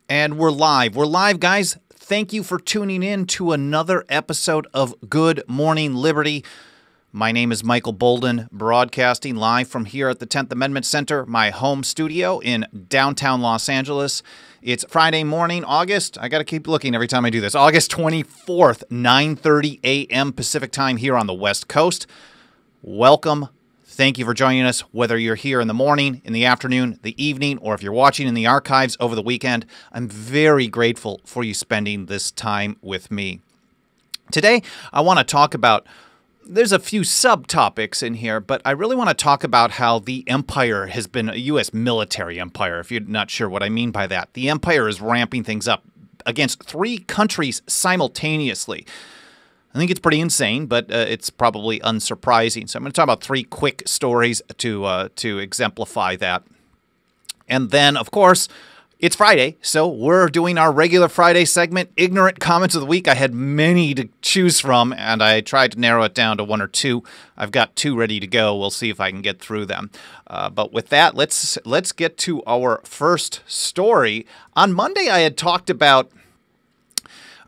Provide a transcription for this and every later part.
And we're live. We're live, guys. Thank you for tuning in to another episode of Good Morning Liberty. My name is Michael Boldin, broadcasting live from here at the 10th Amendment Center, my home studio in downtown Los Angeles. It's Friday morning, I got to keep looking every time I do this, August 24th, 9:30 a.m. Pacific time here on the West Coast. Welcome. Thank you for joining us, whether you're here in the morning, in the afternoon, the evening, or if you're watching in the archives over the weekend. I'm very grateful for you spending this time with me. Today, I want to talk about, there's a few subtopics in here, but I really want to talk about how the empire has been a U.S. military empire, if you're not sure what I mean by that. The empire is ramping things up against 3 countries simultaneously. I think it's pretty insane, but it's probably unsurprising. So I'm going to talk about 3 quick stories to exemplify that. And then, of course, it's Friday, so we're doing our regular Friday segment, Ignorant Comments of the Week. I had many to choose from, and I tried to narrow it down to 1 or 2. I've got 2 ready to go. We'll see if I can get through them. But with that, let's get to our first story. On Monday, I had talked about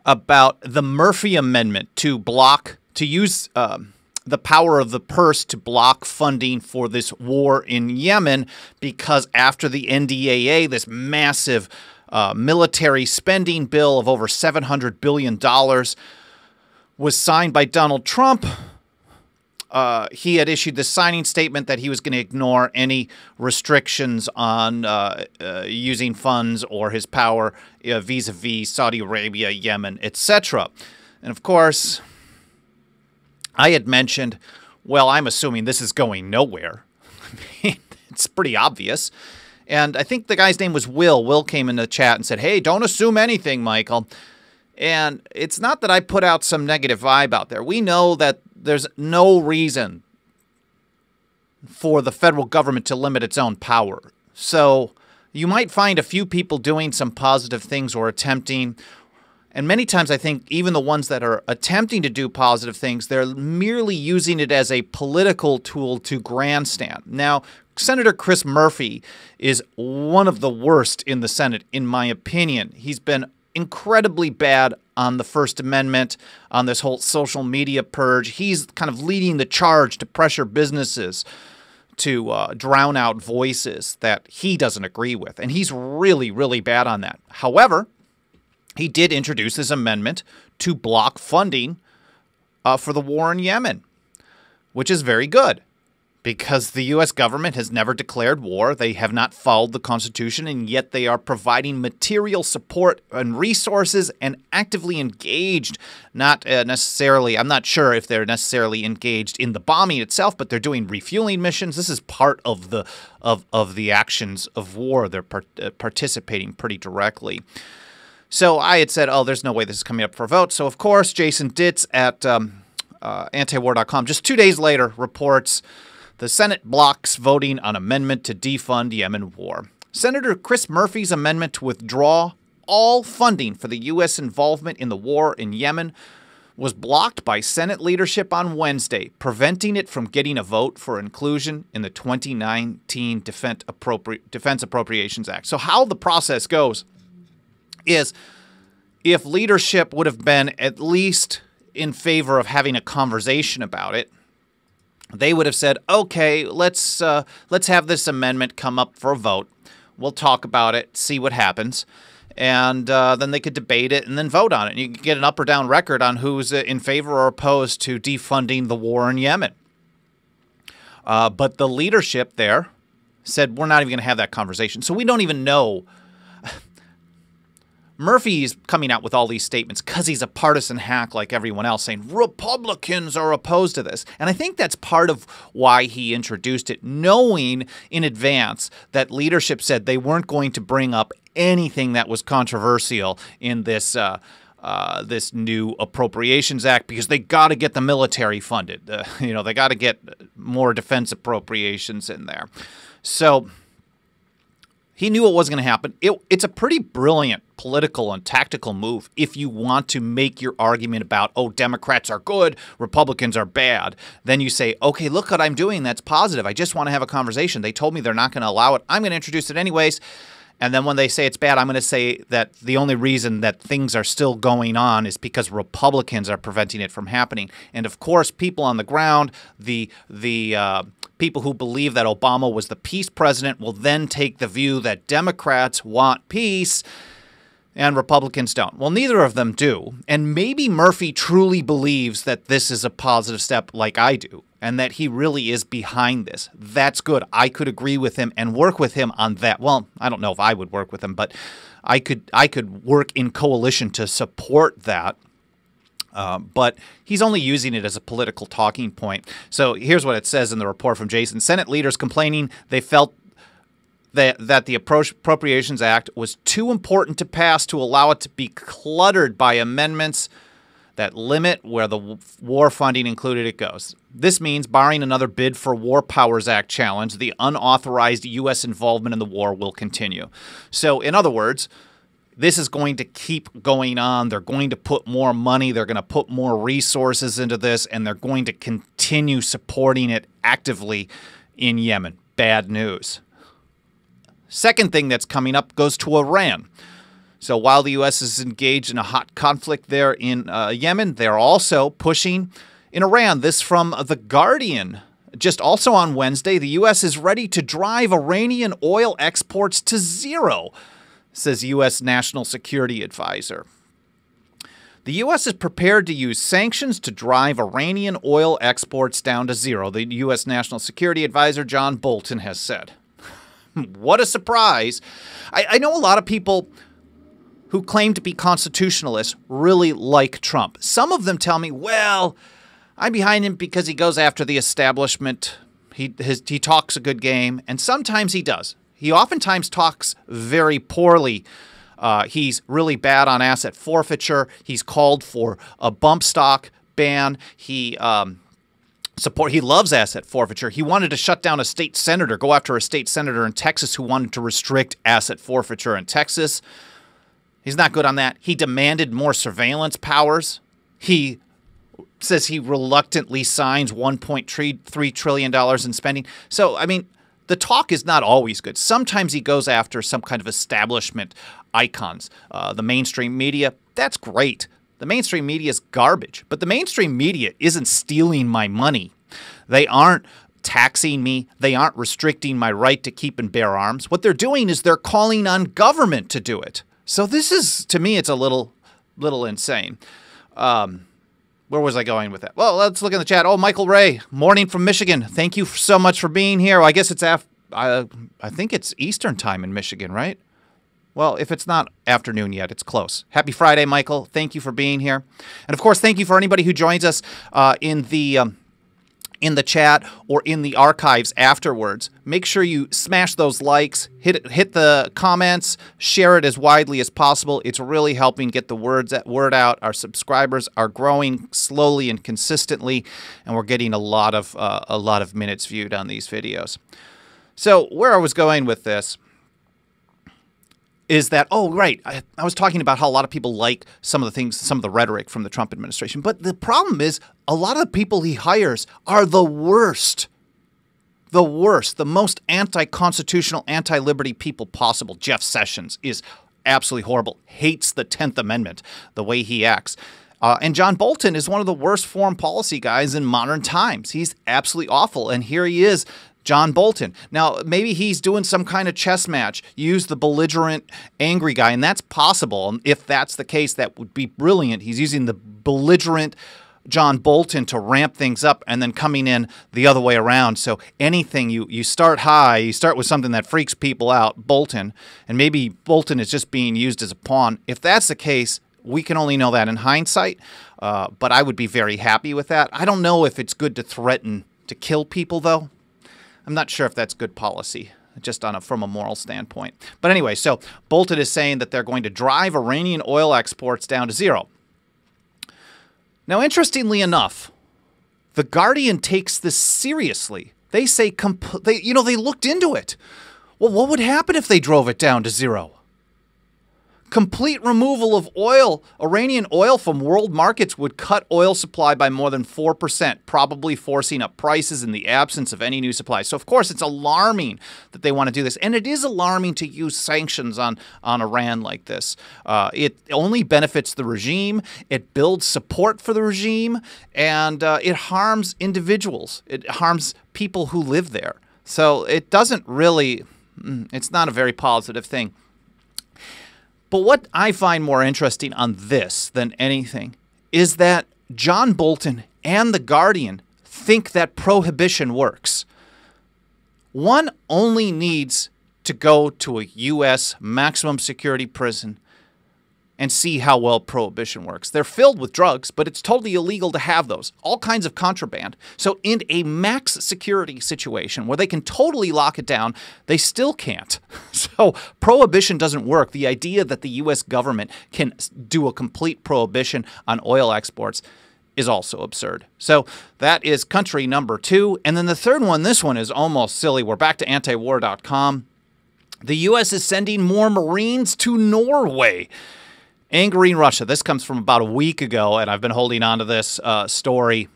the Murphy Amendment to use the power of the purse to block funding for this war in Yemen, because after the NDAA, this massive military spending bill of over $700 billion was signed by Donald Trump, he had issued this signing statement that he was going to ignore any restrictions on using funds or his power vis-a-vis Saudi Arabia, Yemen, etc. And of course, I had mentioned, well, I'm assuming this is going nowhere. I mean, it's pretty obvious. And I think the guy's name was Will. Will came in the chat and said, hey, don't assume anything, Michael. And it's not that I put out some negative vibe out there. We know that there's no reason for the federal government to limit its own power. So you might find a few people doing some positive things or attempting. And many times I think even the ones that are attempting to do positive things, they're merely using it as a political tool to grandstand. Now, Senator Chris Murphy is one of the worst in the Senate, in my opinion. He's been incredibly bad on the First Amendment, on this whole social media purge. He's kind of leading the charge to pressure businesses to drown out voices that he doesn't agree with. And he's really, really bad on that. However, he did introduce this amendment to block funding for the war in Yemen, which is very good, because the U.S. government has never declared war. They have not followed the Constitution, and yet they are providing material support and resources and actively engaged, not necessarily, I'm not sure if they're necessarily engaged in the bombing itself, but they're doing refueling missions. This is part of the actions of war. They're participating pretty directly. So I had said, oh, there's no way this is coming up for a vote. So, of course, Jason Ditz at antiwar.com just 2 days later reports the Senate blocks voting on amendment to defund Yemen war. Senator Chris Murphy's amendment to withdraw all funding for the U.S. involvement in the war in Yemen was blocked by Senate leadership on Wednesday, preventing it from getting a vote for inclusion in the 2019 Defense Appropriations Act. So how the process goes is, if leadership would have been at least in favor of having a conversation about it, they would have said, okay, let's have this amendment come up for a vote. We'll talk about it, see what happens, and then they could debate it and then vote on it. And you could get an up or down record on who's in favor or opposed to defunding the war in Yemen. But the leadership there said, we're not even going to have that conversation. So we don't even know. Murphy's coming out with all these statements because he's a partisan hack like everyone else, saying Republicans are opposed to this. And I think that's part of why he introduced it, knowing in advance that leadership said they weren't going to bring up anything that was controversial in this this new Appropriations Act, because they got to get the military funded. They got to get more defense appropriations in there. So he knew it wasn't going to happen. It's a pretty brilliant political and tactical move if you want to make your argument about, oh, Democrats are good, Republicans are bad. Then you say, okay, look what I'm doing. That's positive. I just want to have a conversation. They told me they're not going to allow it. I'm going to introduce it anyways. And then when they say it's bad, I'm going to say that the only reason that things are still going on is because Republicans are preventing it from happening. And of course, people on the ground, the people who believe that Obama was the peace president will then take the view that Democrats want peace and Republicans don't. Well, neither of them do. And maybe Murphy truly believes that this is a positive step like I do, and that he really is behind this. That's good. I could agree with him and work with him on that. Well, I don't know if I would work with him, but I could work in coalition to support that. But he's only using it as a political talking point. So here's what it says in the report from Jason. Senate leaders complaining they felt that the Appropriations Act was too important to pass to allow it to be cluttered by amendments that limit where the war funding included it goes. This means, barring another bid for War Powers Act challenge, the unauthorized U.S. involvement in the war will continue. So, in other words, this is going to keep going on. They're going to put more money. They're going to put more resources into this, and they're going to continue supporting it actively in Yemen. Bad news. Second thing that's coming up goes to Iran. So while the U.S. is engaged in a hot conflict there in Yemen, they're also pushing in Iran. This from The Guardian. Just also on Wednesday, the U.S. is ready to drive Iranian oil exports to zero, says U.S. National Security Advisor. The U.S. is prepared to use sanctions to drive Iranian oil exports down to zero, the U.S. National Security Advisor John Bolton has said. What a surprise. I know a lot of people who claim to be constitutionalists really like Trump. Some of them tell me, well, I'm behind him because he goes after the establishment. He talks a good game, and sometimes he does. He oftentimes talks very poorly. He's really bad on asset forfeiture. He's called for a bump stock ban. He loves asset forfeiture. He wanted to shut down a state senator, go after a state senator in Texas who wanted to restrict asset forfeiture in Texas. He's not good on that. He demanded more surveillance powers. He says he reluctantly signs $1.3 trillion in spending. So, I mean, the talk is not always good. Sometimes he goes after some kind of establishment icons. The mainstream media, that's great. The mainstream media is garbage, but the mainstream media isn't stealing my money. They aren't taxing me. They aren't restricting my right to keep and bear arms. What they're doing is they're calling on government to do it. So this is, to me, it's a little insane. Where was I going with that? Well, let's look in the chat. Oh, Michael Ray, morning from Michigan. Thank you so much for being here. I guess it's I think it's Eastern time in Michigan, right? Well, if it's not afternoon yet, it's close. Happy Friday, Michael. Thank you for being here. And, of course, thank you for anybody who joins us in the chat or in the archives afterwards. Make sure you smash those likes, hit the comments, share it as widely as possible. It's really helping get the word out. Our subscribers are growing slowly and consistently, and we're getting a lot of minutes viewed on these videos. So where I was going with this is that, oh, right, I was talking about how a lot of people like some of the rhetoric from the Trump administration. But the problem is a lot of the people he hires are the worst. The worst, the most anti-constitutional, anti-liberty people possible. Jeff Sessions is absolutely horrible, hates the 10th Amendment, the way he acts. And John Bolton is one of the worst foreign policy guys in modern times. He's absolutely awful. And here he is, John Bolton. Now, maybe he's doing some kind of chess match. Use the belligerent, angry guy, and that's possible. And if that's the case, that would be brilliant. He's using the belligerent John Bolton to ramp things up and then coming in the other way around. So anything, you start high, you start with something that freaks people out, Bolton, and maybe Bolton is just being used as a pawn. If that's the case, we can only know that in hindsight, but I would be very happy with that. I don't know if it's good to threaten to kill people, though. I'm not sure if that's good policy, just from a moral standpoint. But anyway, so Bolton is saying that they're going to drive Iranian oil exports down to zero. Now, interestingly enough, The Guardian takes this seriously. They say, they looked into it. Well, what would happen if they drove it down to zero? Complete removal of oil, Iranian oil from world markets would cut oil supply by more than 4%, probably forcing up prices in the absence of any new supply. So, of course, it's alarming that they want to do this. And it is alarming to use sanctions on Iran like this. It only benefits the regime. It builds support for the regime. And it harms individuals. It harms people who live there. So it doesn't really, it's not a very positive thing. But what I find more interesting on this than anything is that John Bolton and The Guardian think that prohibition works. One only needs to go to a U.S. maximum security prison and see how well prohibition works. They're filled with drugs, but it's totally illegal to have those. All kinds of contraband. So in a max security situation where they can totally lock it down, they still can't. So prohibition doesn't work. The idea that the U.S. government can do a complete prohibition on oil exports is also absurd. So that is country number 2. And then the third one, this one is almost silly. We're back to antiwar.com. The U.S. is sending more Marines to Norway. Angering Russia. This comes from about a week ago, and I've been holding on to this story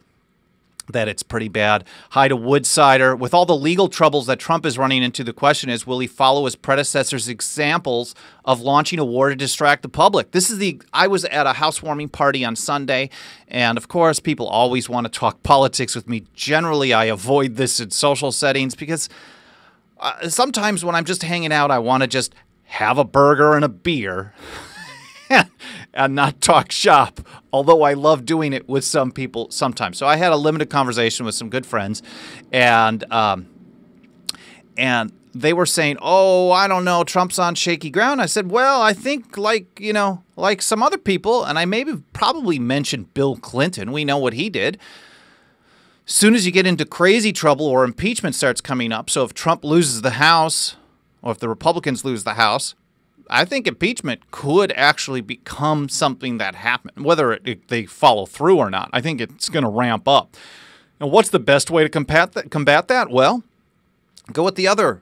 that it's pretty bad. Hi to Woodsider. With all the legal troubles that Trump is running into, the question is, will he follow his predecessors' examples of launching a war to distract the public? I was at a housewarming party on Sunday, and of course, people always want to talk politics with me. Generally, I avoid this in social settings because sometimes when I'm just hanging out, I want to just have a burger and a beer. And not talk shop, although I love doing it with some people sometimes. So I had a limited conversation with some good friends, and they were saying, oh, I don't know, Trump's on shaky ground. I said, well, I think like some other people, and I probably mentioned Bill Clinton. We know what he did. Soon as you get into crazy trouble or impeachment starts coming up, so if Trump loses the House or if the Republicans lose the House, I think impeachment could actually become something that happens, whether they follow through or not. I think it's going to ramp up. And what's the best way to combat that? Well, go with the other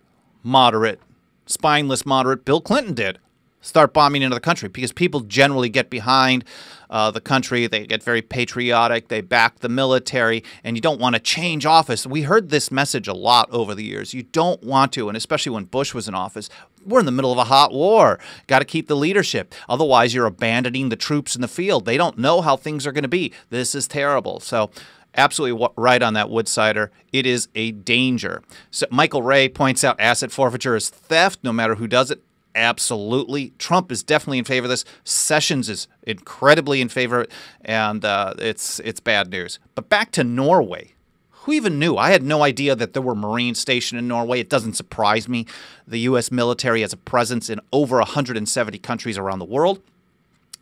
spineless moderate Bill Clinton did. Start bombing into the country because people generally get behind the country. They get very patriotic. They back the military, and you don't want to change office. We heard this message a lot over the years. You don't want to, and especially when Bush was in office. We're in the middle of a hot war. Got to keep the leadership. Otherwise, you're abandoning the troops in the field. They don't know how things are going to be. This is terrible. So absolutely right on that, Woodsider. It is a danger. So Michael Ray points out asset forfeiture is theft, no matter who does it. Absolutely. Trump is definitely in favor of this. Sessions is incredibly in favor, and it's bad news. But back to Norway. Who even knew? I had no idea that there were Marines stationed in Norway. It doesn't surprise me. The U.S. military has a presence in over 170 countries around the world.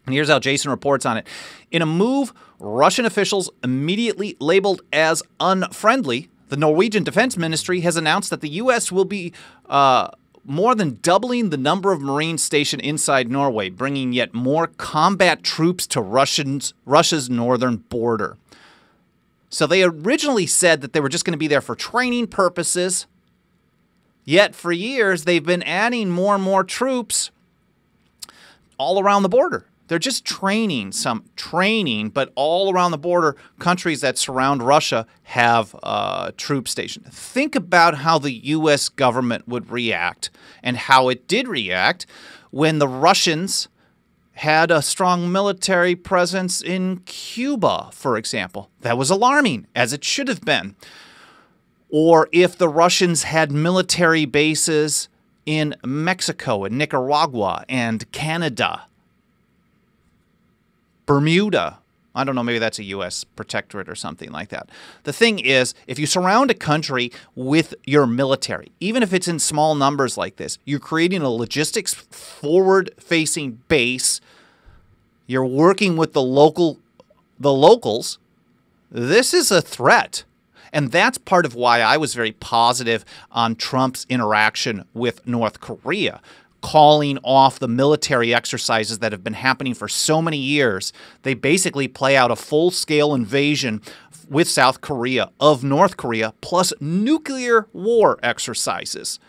And here's how Jason reports on it. In a move Russian officials immediately labeled as unfriendly, the Norwegian Defense Ministry has announced that the U.S. will be more than doubling the number of Marines stationed inside Norway, bringing yet more combat troops to Russia's northern border. So they originally said that they were just going to be there for training purposes, yet for years they've been adding more and more troops all around the border. They're just but all around the border, countries that surround Russia have troops stationed. Think about how the U.S. government would react and how it did react when the Russians had a strong military presence in Cuba, for example. That was alarming, as it should have been. Or if the Russians had military bases in Mexico and Nicaragua and Canada, Bermuda. I don't know, maybe that's a U.S. protectorate or something like that. The thing is, if you surround a country with your military, even if it's in small numbers like this, you're creating a logistics forward-facing base. You're working with the locals. This is a threat. And that's part of why I was very positive on Trump's interaction with North Korea, calling off the military exercises that have been happening for so many years. They basically play out a full-scale invasion with South Korea of North Korea, plus nuclear war exercises.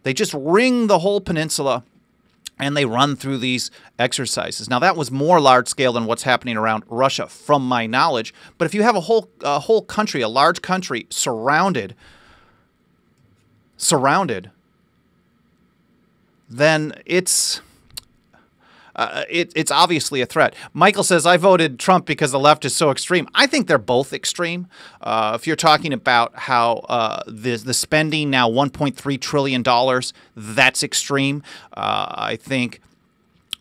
They just ring the whole peninsula and they run through these exercises. Now, that was more large scale than what's happening around Russia, from my knowledge. But if you have a whole country, a large country, surrounded, then it's obviously a threat. Michael says, I voted Trump because the left is so extreme. I think they're both extreme. If you're talking about how the spending now, $1.3 trillion, that's extreme. I think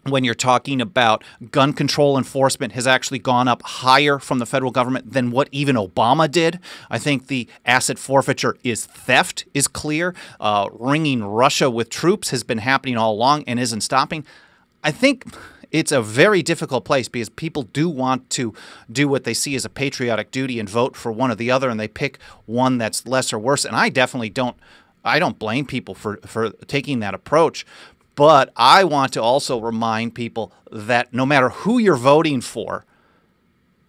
when you're talking about gun control enforcement has actually gone up higher from the federal government than what even Obama did. I think the asset forfeiture is theft is clear. Ringing Russia with troops has been happening all along and isn't stopping. I think it's a very difficult place because people do want to do what they see as a patriotic duty and vote for one or the other, and they pick one that's less or worse. And I definitely don't blame people for taking that approach. But I want to also remind people that no matter who you're voting for,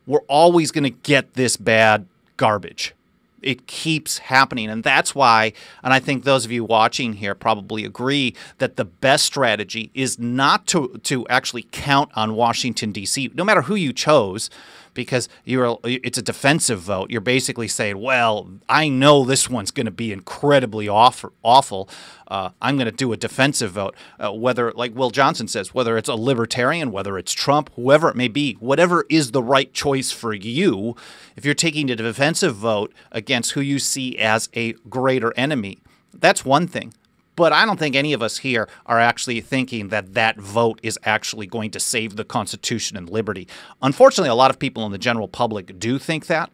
we're always going to get this bad garbage. It keeps happening. And that's why, and I think those of you watching here probably agree, that the best strategy is not to actually count on Washington, D.C., no matter who you chose, because it's a defensive vote. You're basically saying, well, I know this one's going to be incredibly awful. I'm going to do a defensive vote. Whether, like Will Johnson says, whether it's a libertarian, whether it's Trump, whoever it may be, whatever is the right choice for you, if you're taking a defensive vote against who you see as a greater enemy, that's one thing. But I don't think any of us here are actually thinking that that vote is actually going to save the Constitution and liberty. Unfortunately, a lot of people in the general public do think that.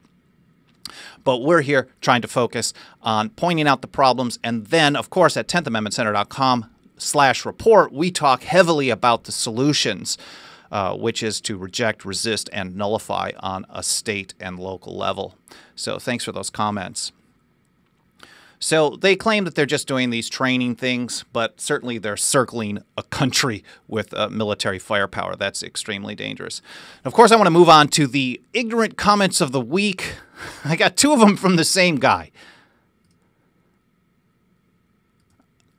But we're here trying to focus on pointing out the problems. And then, of course, at 10thamendmentcenter.com/report, we talk heavily about the solutions, which is to reject, resist, and nullify on a state and local level. So thanks for those comments. So they claim that they're just doing these training things, but certainly they're circling a country with military firepower. That's extremely dangerous. Of course, I want to move on to the ignorant comments of the week. I got two of them from the same guy.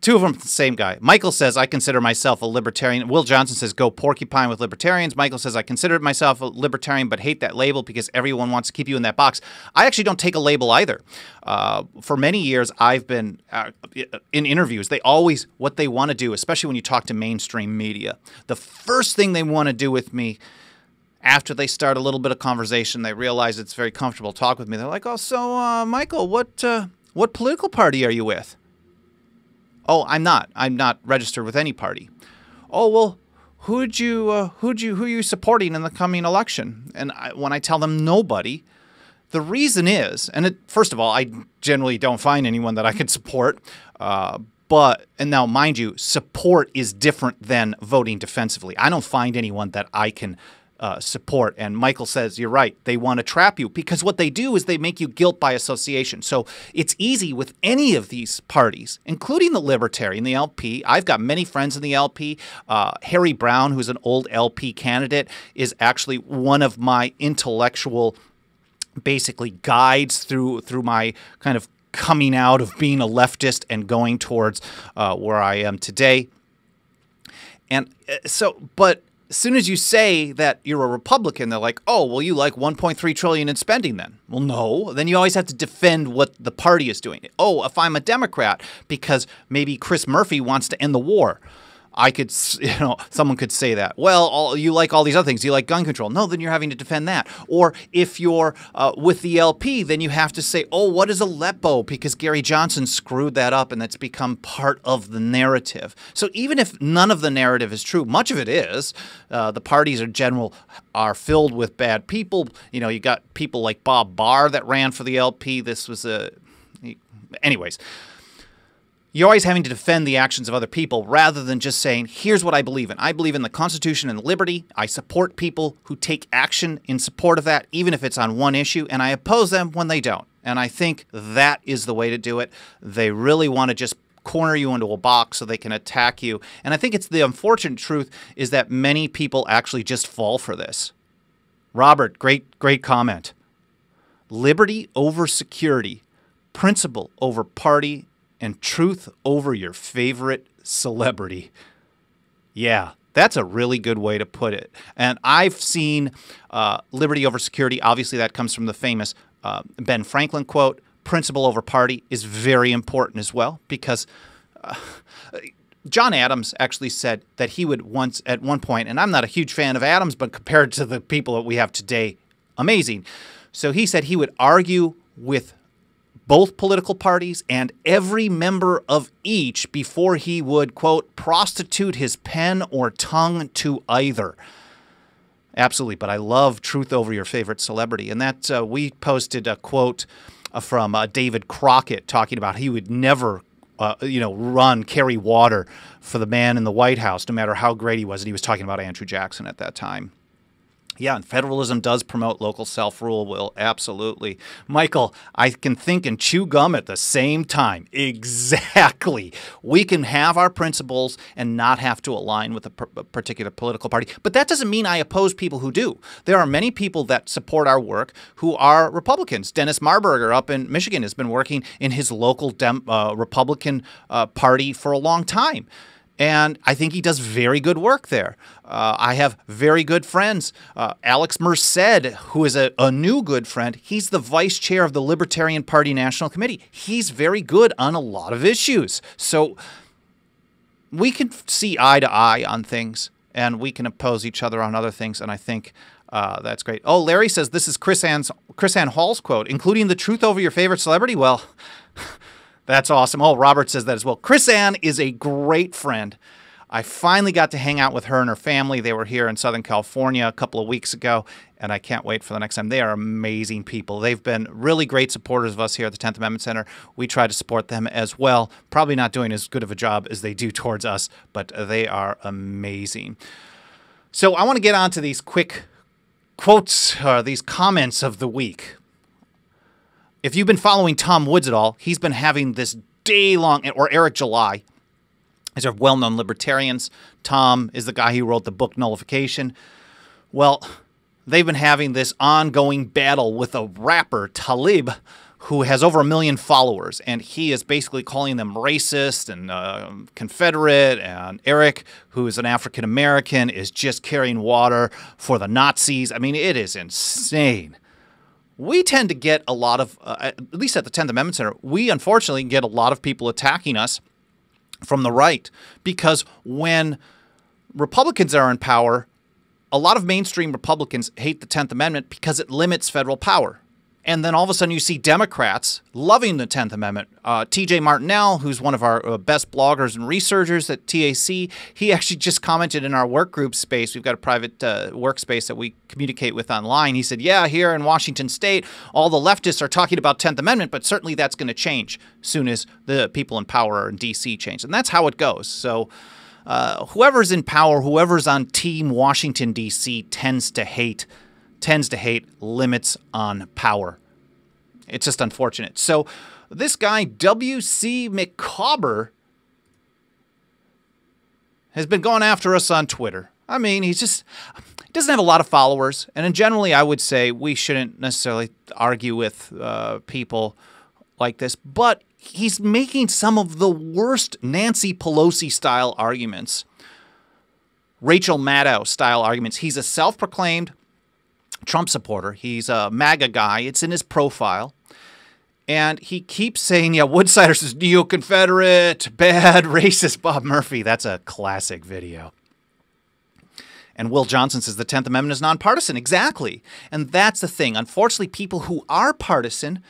Two of them from the same guy. Michael says, I consider myself a libertarian. Will Johnson says, go porcupine with libertarians. Michael says, I consider myself a libertarian but hate that label because everyone wants to keep you in that box. I actually don't take a label either. For many years, I've been in interviews. What they want to do, especially when you talk to mainstream media, the first thing they want to do with me, after they start a little bit of conversation, they realize it's very comfortable to talk with me. They're like, oh, so Michael, what political party are you with? Oh, I'm not. I'm not registered with any party. Oh, well, who are you supporting in the coming election? And when I tell them nobody, the reason is, first of all, I generally don't find anyone that I could support. And now, mind you, support is different than voting defensively. I don't find anyone that I can support. And Michael says, you're right. They want to trap you because what they do is they make you guilt by association. So it's easy with any of these parties, including the Libertarian, the LP. I've got many friends in the LP. Harry Brown, who's an old LP candidate, is actually one of my intellectual, basically, guides through my kind of coming out of being a leftist and going towards where I am today. And but as soon as you say that you're a Republican, they're like, oh, well, you like $1.3 trillion in spending then. Well, no. Then you always have to defend what the party is doing. Oh, if I'm a Democrat because maybe Chris Murphy wants to end the war, someone could say that. Well, you like all these other things. You like gun control. No, then you're having to defend that. Or if you're with the LP, then you have to say, oh, what is Aleppo? Because Gary Johnson screwed that up, and that's become part of the narrative. So even if none of the narrative is true, much of it is. The parties in general are filled with bad people. You got people like Bob Barr that ran for the LP. Anyways. You're always having to defend the actions of other people rather than just saying, here's what I believe in. I believe in the Constitution and liberty. I support people who take action in support of that, even if it's on one issue, and I oppose them when they don't. And I think that is the way to do it. They really want to just corner you into a box so they can attack you. And I think it's the unfortunate truth is that many people actually just fall for this. Robert, great comment. Liberty over security, principle over party, and truth over your favorite celebrity. Yeah, that's a really good way to put it. And I've seen liberty over security. Obviously, that comes from the famous Ben Franklin quote. Principle over party is very important as well, because John Adams actually said that he would once, at one point, and I'm not a huge fan of Adams, but compared to the people that we have today, amazing. So he said he would argue with both political parties and every member of each before he would, quote, prostitute his pen or tongue to either. Absolutely. But I love truth over your favorite celebrity. And that we posted a quote from David Crockett talking about he would never, carry water for the man in the White House, no matter how great he was. And he was talking about Andrew Jackson at that time. Yeah, and federalism does promote local self-rule, Will. Absolutely. Michael, I can think and chew gum at the same time. Exactly. We can have our principles and not have to align with a particular political party. But that doesn't mean I oppose people who do. There are many people that support our work who are Republicans. Dennis Marburger up in Michigan has been working in his local Republican party for a long time. And I think he does very good work there. I have very good friends. Alex Merced, who is a new good friend, he's the vice chair of the Libertarian Party National Committee. He's very good on a lot of issues. So we can see eye to eye on things, and we can oppose each other on other things, and I think that's great. Oh, Larry says this is Chris Ann Hall's quote, including the truth over your favorite celebrity. Well, that's awesome. Oh, Robert says that as well. Chris Ann is a great friend. I finally got to hang out with her and her family. They were here in Southern California a couple of weeks ago, and I can't wait for the next time. They are amazing people. They've been really great supporters of us here at the 10th Amendment Center. We try to support them as well. Probably not doing as good of a job as they do towards us, but they are amazing. So I want to get on to these quick quotes, these comments of the week. If you've been following Tom Woods at all, he's been having this day-long, or Eric July. These are well-known libertarians. Tom is the guy who wrote the book Nullification. Well, they've been having this ongoing battle with a rapper, Talib, who has over 1 million followers. And he is basically calling them racist and Confederate. And Eric, who is an African-American, is just carrying water for the Nazis. I mean, it is insane. We tend to get a lot of, at least at the 10th Amendment Center, we unfortunately get a lot of people attacking us from the right, because when Republicans are in power, a lot of mainstream Republicans hate the 10th Amendment because it limits federal power. And then all of a sudden you see Democrats loving the 10th Amendment. TJ Martinell, who's one of our best bloggers and researchers at TAC, he actually just commented in our work group space. We've got a private workspace that we communicate with online. He said, yeah, here in Washington State, all the leftists are talking about 10th Amendment, but certainly that's going to change soon as the people in power in D.C. change. And that's how it goes. So whoever's in power, whoever's on Team Washington, D.C. tends to hate limits on power. It's just unfortunate. So this guy, W.C. McCauber, has been going after us on Twitter. I mean, he doesn't have a lot of followers. And generally, I would say we shouldn't necessarily argue with people like this. But he's making some of the worst Nancy Pelosi-style arguments, Rachel Maddow-style arguments. He's a self-proclaimed Trump supporter. He's a MAGA guy. It's in his profile. And he keeps saying, yeah, Woodsiders is neo-Confederate, bad, racist Bob Murphy. That's a classic video. And Will Johnson says the 10th Amendment is nonpartisan. Exactly. And that's the thing. Unfortunately, people who are partisan,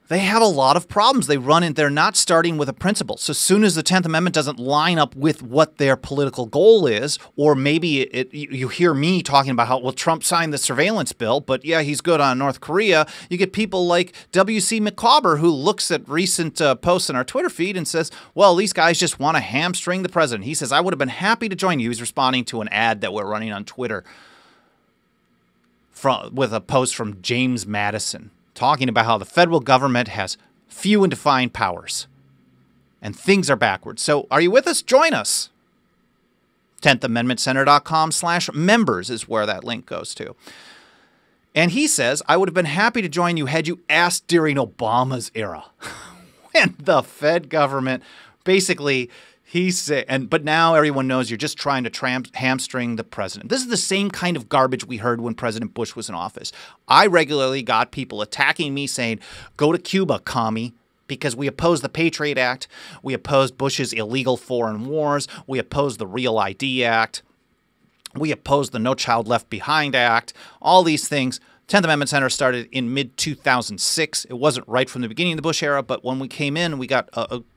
they have a lot of problems. They're not starting with a principle. So as soon as the 10th Amendment doesn't line up with what their political goal is, or maybe you hear me talking about how, well, Trump signed the surveillance bill, but yeah, he's good on North Korea. You get people like W.C. McCauber, who looks at recent posts in our Twitter feed and says, well, these guys just want to hamstring the president. He says, I would have been happy to join you. He's responding to an ad that we're running on Twitter with a post from James Madison, talking about how the federal government has few and defined powers and things are backwards. So are you with us? Join us. 10thamendmentcenter.com/members is where that link goes to. And he says, I would have been happy to join you had you asked during Obama's era. When the Fed government, basically, But now everyone knows you're just trying to hamstring the president. This is the same kind of garbage we heard when President Bush was in office. I regularly got people attacking me saying, go to Cuba, commie, because we opposed the Patriot Act. We opposed Bush's illegal foreign wars. We opposed the Real ID Act. We opposed the No Child Left Behind Act. All these things. 10th Amendment Center started in mid-2006. It wasn't right from the beginning of the Bush era, but when we came in, we got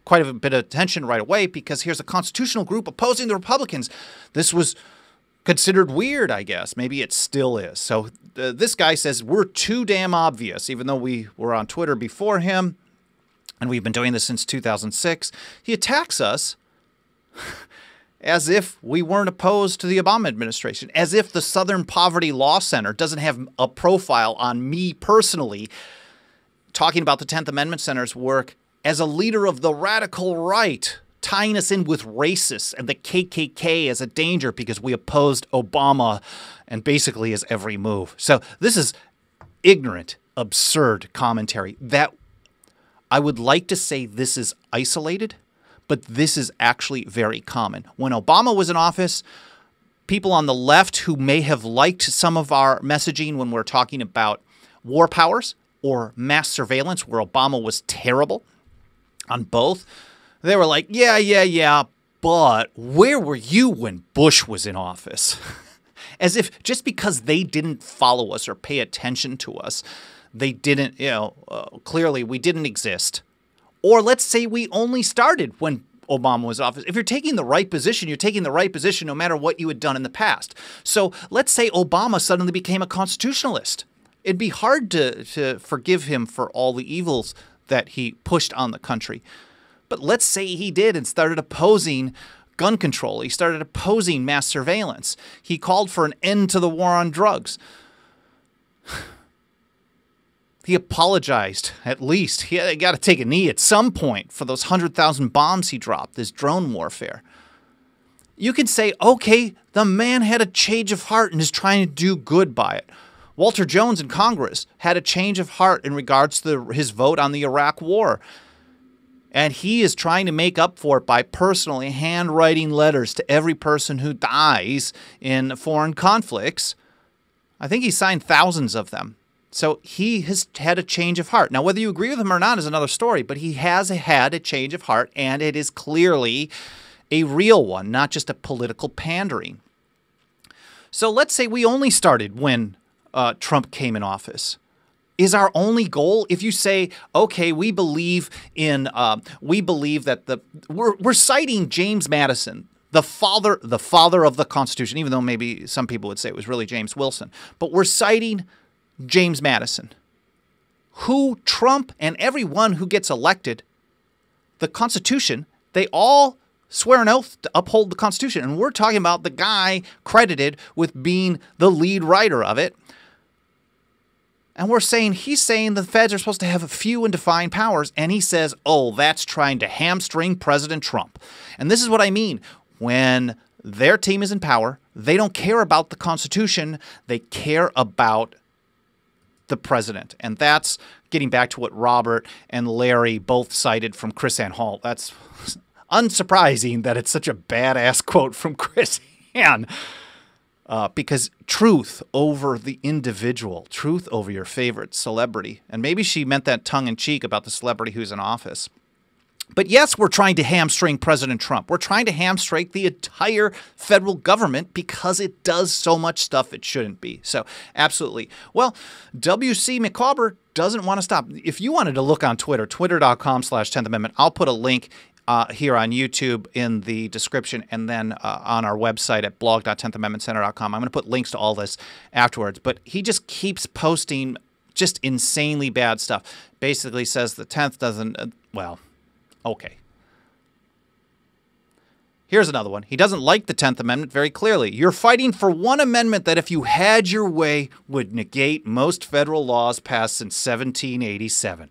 quite a bit of attention right away because here's a constitutional group opposing the Republicans. This was considered weird, I guess. Maybe it still is. So this guy says we're too damn obvious, even though we were on Twitter before him, and we've been doing this since 2006. He attacks us as if we weren't opposed to the Obama administration, as if the Southern Poverty Law Center doesn't have a profile on me personally, talking about the 10th Amendment Center's work as a leader of the radical right, tying us in with racists and the KKK as a danger because we opposed Obama and basically his every move. So this is ignorant, absurd commentary that I would like to say this is isolated, but this is actually very common. When Obama was in office, people on the left who may have liked some of our messaging when we're talking about war powers or mass surveillance, where Obama was terrible on both, they were like, yeah, but where were you when Bush was in office? As if just because they didn't follow us or pay attention to us, they didn't, clearly we didn't exist. Or let's say we only started when Obama was in office. If you're taking the right position, you're taking the right position no matter what you had done in the past. So let's say Obama suddenly became a constitutionalist. It'd be hard to forgive him for all the evils that he pushed on the country. But let's say he did and started opposing gun control. He started opposing mass surveillance. He called for an end to the war on drugs. He apologized, at least. He got to take a knee at some point for those 100,000 bombs he dropped, this drone warfare. You could say, okay, the man had a change of heart and is trying to do good by it. Walter Jones in Congress had a change of heart in regards to his vote on the Iraq War. And he is trying to make up for it by personally handwriting letters to every person who dies in foreign conflicts. I think he signed thousands of them. So he has had a change of heart. Now, whether you agree with him or not is another story, but he has had a change of heart, and it is clearly a real one, not just a political pandering. So let's say we only started when Trump came in office. Is our only goal, if you say, okay, we believe that we're citing James Madison, the father of the Constitution, even though maybe some people would say it was really James Wilson, but we're citing James Madison, who Trump and everyone who gets elected, the Constitution, they all swear an oath to uphold the Constitution. And we're talking about the guy credited with being the lead writer of it. And he's saying the feds are supposed to have a few and defined powers. And he says, oh, that's trying to hamstring President Trump. And this is what I mean. When their team is in power, they don't care about the Constitution. They care about the president. And that's getting back to what Robert and Larry both cited from Chris Ann Hall. That's unsurprising that it's such a badass quote from Chris Ann. Because truth over the individual, truth over your favorite celebrity. And maybe she meant that tongue-in-cheek about the celebrity who's in office. But yes, we're trying to hamstring President Trump. We're trying to hamstring the entire federal government because it does so much stuff it shouldn't be. So, absolutely. Well, W.C. McCauber doesn't want to stop. If you wanted to look on Twitter, twitter.com/10th Amendment, I'll put a link here on YouTube in the description and then on our website at blog.10thamendmentcenter.com. I'm going to put links to all this afterwards. But he just keeps posting just insanely bad stuff. Basically says the 10th doesn't, okay. Here's another one. He doesn't like the 10th Amendment very clearly. You're fighting for one amendment that, if you had your way, would negate most federal laws passed since 1787.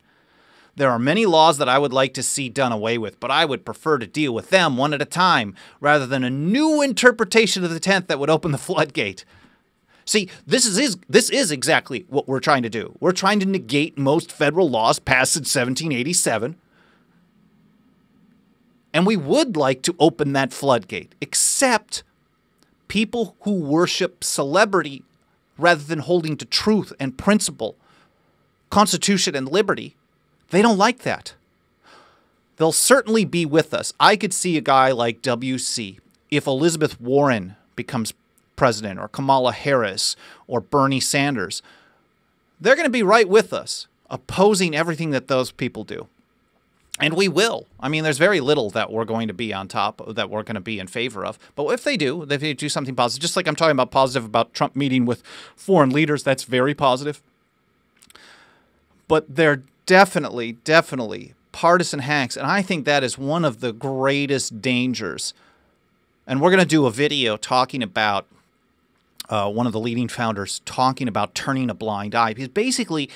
There are many laws that I would like to see done away with, but I would prefer to deal with them one at a time rather than a new interpretation of the 10th that would open the floodgate. See, this is exactly what we're trying to do. We're trying to negate most federal laws passed in 1787. And we would like to open that floodgate, except people who worship celebrity rather than holding to truth and principle, Constitution and liberty, they don't like that. They'll certainly be with us. I could see a guy like WC, if Elizabeth Warren becomes president, or Kamala Harris, or Bernie Sanders, they're going to be right with us, opposing everything that those people do. And we will. I mean, there's very little that we're going to be on top of, that we're going to be in favor of. But if they do something positive, just like I'm talking about positive about Trump meeting with foreign leaders, that's very positive. But they're definitely partisan hacks. And I think that is one of the greatest dangers. And we're going to do a video talking about one of the leading founders talking about turning a blind eye. Because basically,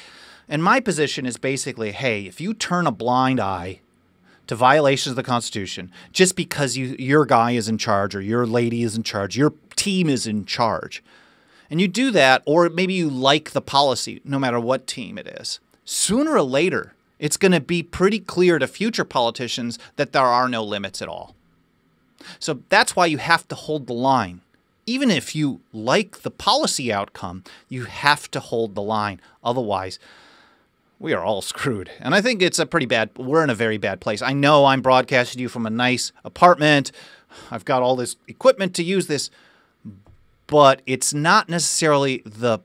and my position is basically, hey, if you turn a blind eye to violations of the Constitution just because your guy is in charge or your lady is in charge, your team is in charge, and you do that, or maybe you like the policy, no matter what team it is, sooner or later, it's going to be pretty clear to future politicians that there are no limits at all. So that's why you have to hold the line. Even if you like the policy outcome, you have to hold the line. Otherwise, we are all screwed. And I think it's we're in a very bad place. I know I'm broadcasting you from a nice apartment. I've got all this equipment to use this, but it's not necessarily the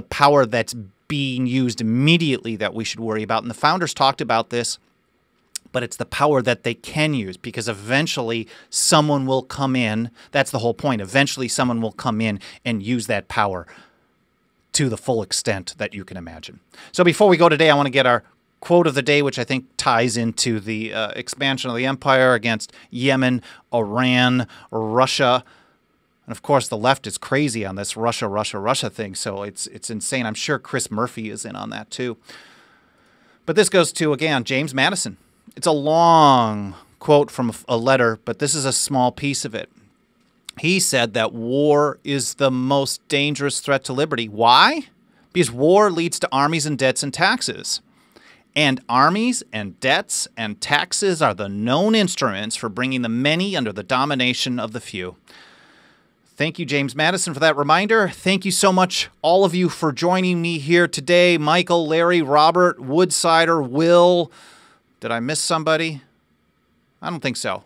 power that's being used immediately that we should worry about. And the founders talked about this, but it's the power that they can use, because eventually someone will come in. That's the whole point. Eventually someone will come in and use that power to the full extent that you can imagine. So before we go today, I want to get our quote of the day, which I think ties into the expansion of the empire against Yemen, Iran, Russia. And of course, the left is crazy on this Russia thing, so it's insane. I'm sure Chris Murphy is in on that too. But this goes to, again, James Madison. It's a long quote from a letter, but this is a small piece of it. He said that war is the most dangerous threat to liberty. Why? Because war leads to armies and debts and taxes. And armies and debts and taxes are the known instruments for bringing the many under the domination of the few. Thank you, James Madison, for that reminder. Thank you so much, all of you, for joining me here today. Michael, Larry, Robert, Woodsider, Will. Did I miss somebody? I don't think so.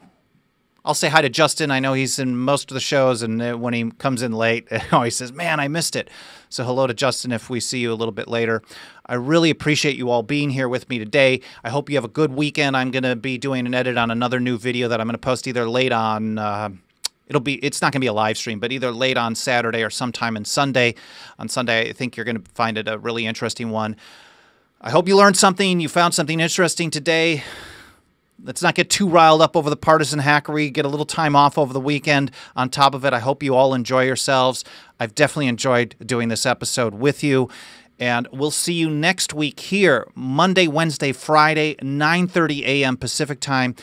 I'll say hi to Justin. I know he's in most of the shows, and when he comes in late, he always says, man, I missed it. So hello to Justin if we see you a little bit later. I really appreciate you all being here with me today. I hope you have a good weekend. I'm going to be doing an edit on another new video that I'm going to post either late on... it's not going to be a live stream, but either late on Saturday or sometime on Sunday. On Sunday, I think you're going to find it a really interesting one. I hope you learned something. You found something interesting today. Let's not get too riled up over the partisan hackery. Get a little time off over the weekend on top of it. I hope you all enjoy yourselves. I've definitely enjoyed doing this episode with you. And we'll see you next week here, Monday, Wednesday, Friday, 9:30 a.m. Pacific time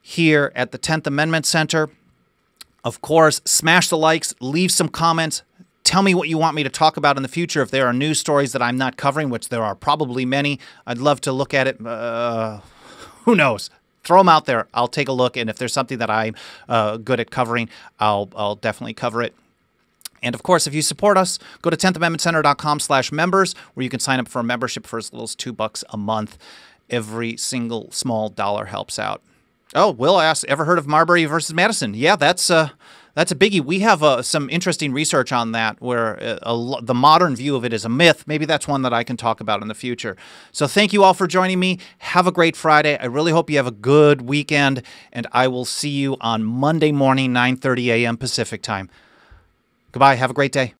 here at the 10th Amendment Center. Of course, smash the likes, leave some comments. Tell me what you want me to talk about in the future. If there are news stories that I'm not covering, which there are probably many, I'd love to look at it. Who knows? Throw them out there. I'll take a look, and if there's something that I'm good at covering, I'll definitely cover it. And of course, if you support us, go to 10thamendmentcenter.com/members, where you can sign up for a membership for as little as $2 a month. Every single small dollar helps out. Oh, Will asked, ever heard of Marbury versus Madison? Yeah, that's a biggie. We have some interesting research on that, where the modern view of it is a myth. Maybe that's one that I can talk about in the future. So thank you all for joining me. Have a great Friday. I really hope you have a good weekend, and I will see you on Monday morning, 9:30 a.m. Pacific time. Goodbye. Have a great day.